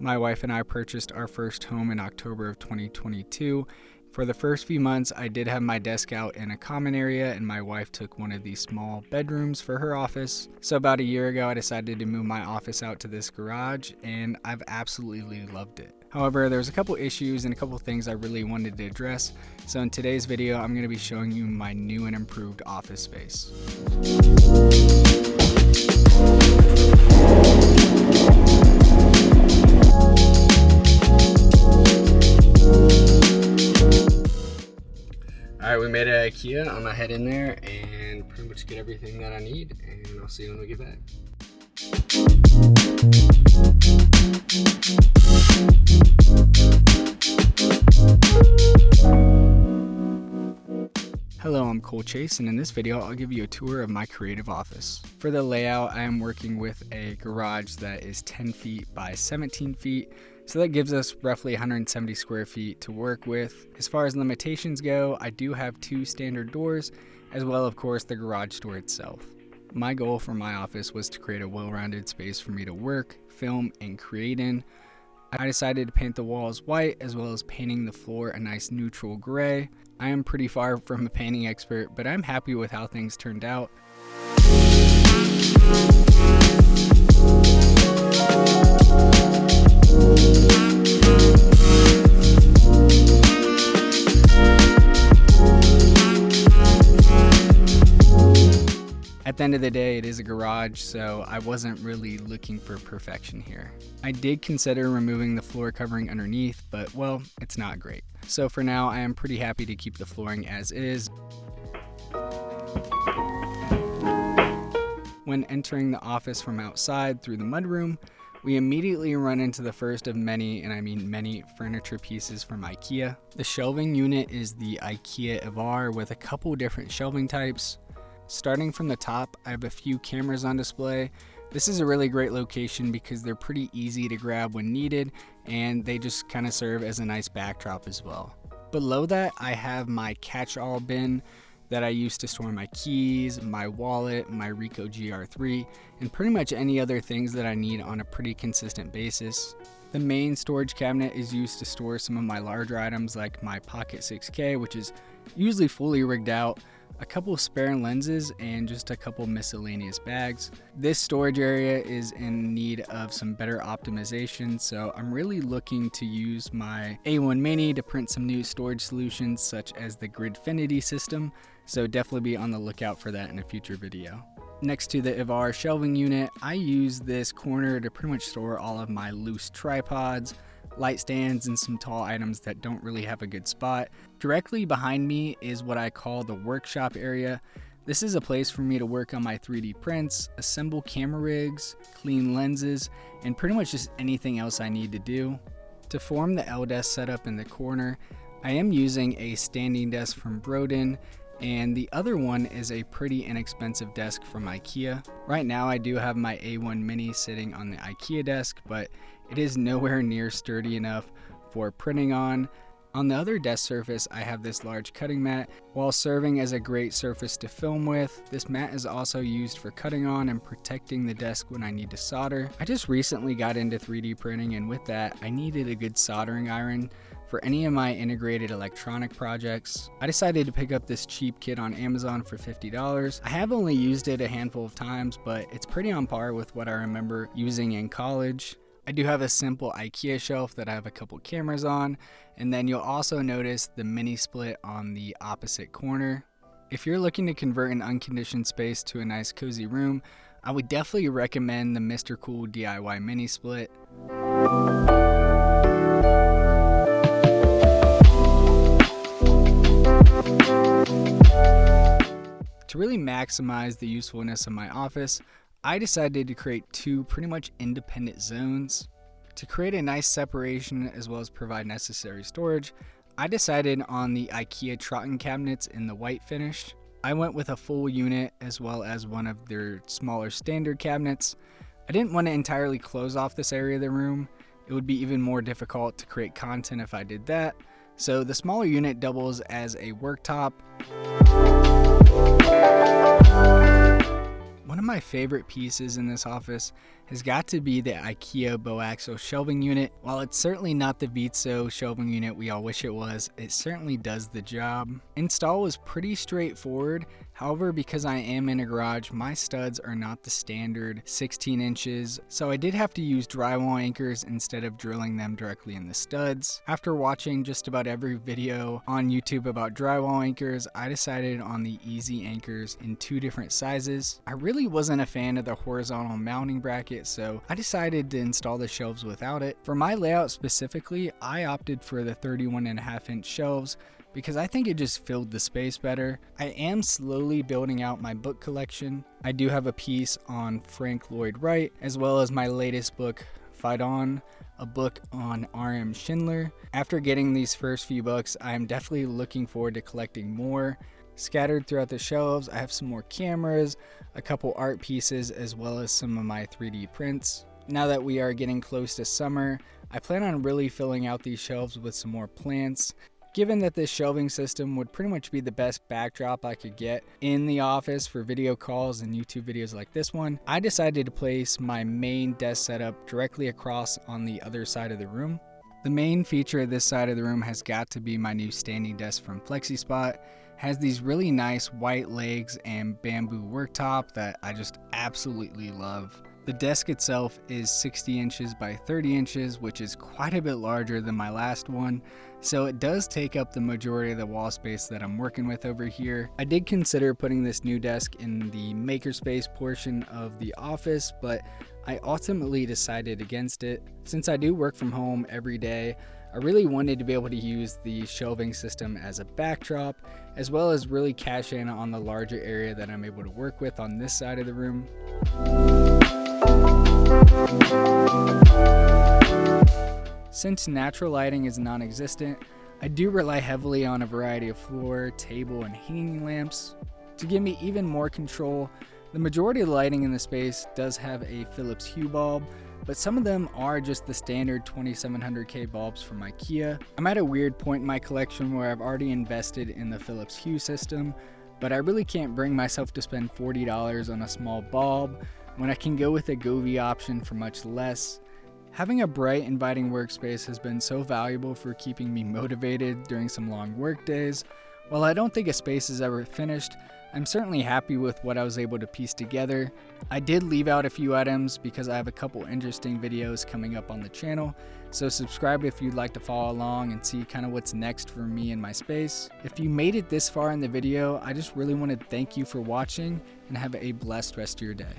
My wife and I purchased our first home in October of 2022. For the first few months, I did have my desk out in a common area, and my wife took one of these small bedrooms for her office. So about a year ago, I decided to move my office out to this garage, and I've absolutely loved it. However, there's a couple issues and a couple things I really wanted to address. So in today's video, I'm going to be showing you my new and improved office space. Alright, we made it at IKEA. I'm gonna head in there and pretty much get everything that I need, and I'll see you when we get back. Hello, I'm Cole Chase, and in this video I'll give you a tour of my creative office. For the layout, I am working with a garage that is 10 feet by 17 feet. So that gives us roughly 170 square feet to work with. As far as limitations go, I do have 2 standard doors, as well, of course, the garage door itself. My goal for my office was to create a well-rounded space for me to work, film, and create in. I decided to paint the walls white, as well as painting the floor a nice neutral gray. I am pretty far from a painting expert, but I'm happy with how things turned out. At the end of the day, it is a garage, so I wasn't really looking for perfection here. I did consider removing the floor covering underneath, but well, it's not great. So for now, I am pretty happy to keep the flooring as is. When entering the office from outside through the mudroom, we immediately run into the first of many, and I mean many, furniture pieces from IKEA. The shelving unit is the IKEA Evar with a couple different shelving types. Starting from the top, I have a few cameras on display. This is a really great location because they're pretty easy to grab when needed, and they just kind of serve as a nice backdrop as well. Below that, I have my catch-all bin that I use to store my keys, my wallet, my Ricoh GR3, and pretty much any other things that I need on a pretty consistent basis. The main storage cabinet is used to store some of my larger items like my Pocket 6K, which is usually fully rigged out, a couple of spare lenses, and just a couple miscellaneous bags. This storage area is in need of some better optimization, so I'm really looking to use my A1 Mini to print some new storage solutions such as the Gridfinity system, so definitely be on the lookout for that in a future video. Next to the Evar shelving unit, I use this corner to pretty much store all of my loose tripods, light stands, and some tall items that don't really have a good spot. Directly behind me is what I call the workshop area. This is a place for me to work on my 3D prints, assemble camera rigs, clean lenses, and pretty much just anything else I need to do. To form the L desk setup in the corner, I am using a standing desk from Broden, and the other one is a pretty inexpensive desk from IKEA. Right now I do have my A1 Mini sitting on the IKEA desk, but it is nowhere near sturdy enough for printing on. On the other desk surface, I have this large cutting mat. While serving as a great surface to film with, this mat is also used for cutting on and protecting the desk when I need to solder. I just recently got into 3D printing, and with that, I needed a good soldering iron for any of my integrated electronic projects. I decided to pick up this cheap kit on Amazon for $50. I have only used it a handful of times, but it's pretty on par with what I remember using in college. I do have a simple IKEA shelf that I have a couple cameras on, and then you'll also notice the mini split on the opposite corner. If you're looking to convert an unconditioned space to a nice cozy room, I would definitely recommend the Mr. Cool DIY mini split. To really maximize the usefulness of my office, I decided to create 2 pretty much independent zones. To create a nice separation as well as provide necessary storage, I decided on the IKEA Trotten cabinets in the white finish. I went with a full unit as well as one of their smaller standard cabinets. I didn't want to entirely close off this area of the room. It would be even more difficult to create content if I did that. So the smaller unit doubles as a worktop. One of my favorite pieces in this office has got to be the IKEA Boaxo shelving unit. While it's certainly not the Vitso shelving unit we all wish it was, it certainly does the job. Install was pretty straightforward. However, because I am in a garage, my studs are not the standard 16 inches, so I did have to use drywall anchors instead of drilling them directly in the studs. After watching just about every video on YouTube about drywall anchors, I decided on the easy anchors in 2 different sizes. I really wasn't a fan of the horizontal mounting bracket, so I decided to install the shelves without it. For my layout specifically, I opted for the 31.5-inch shelves because I think it just filled the space better. I am slowly building out my book collection. I do have a piece on Frank Lloyd Wright, as well as my latest book, Fight On, a book on R.M. Schindler. After getting these first few books, I am definitely looking forward to collecting more. Scattered throughout the shelves, I have some more cameras, a couple art pieces, as well as some of my 3D prints. Now that we are getting close to summer, I plan on really filling out these shelves with some more plants. Given that this shelving system would pretty much be the best backdrop I could get in the office for video calls and YouTube videos like this one, I decided to place my main desk setup directly across on the other side of the room. The main feature of this side of the room has got to be my new standing desk from FlexiSpot. It has these really nice white legs and bamboo worktop that I just absolutely love. The desk itself is 60 inches by 30 inches, which is quite a bit larger than my last one, so it does take up the majority of the wall space that I'm working with over here. I did consider putting this new desk in the makerspace portion of the office, but I ultimately decided against it. Since I do work from home every day, I really wanted to be able to use the shelving system as a backdrop, as well as really cash in on the larger area that I'm able to work with on this side of the room. Since natural lighting is non-existent, I do rely heavily on a variety of floor, table, and hanging lamps. To give me even more control, the majority of the lighting in the space does have a Philips Hue bulb, but some of them are just the standard 2700K bulbs from IKEA. I'm at a weird point in my collection where I've already invested in the Philips Hue system, but I really can't bring myself to spend $40 on a small bulb when I can go with a Govee option for much less. Having a bright, inviting workspace has been so valuable for keeping me motivated during some long work days. While I don't think a space is ever finished, I'm certainly happy with what I was able to piece together. I did leave out a few items because I have a couple interesting videos coming up on the channel, so subscribe if you'd like to follow along and see kind of what's next for me in my space. If you made it this far in the video, I just really want to thank you for watching and have a blessed rest of your day.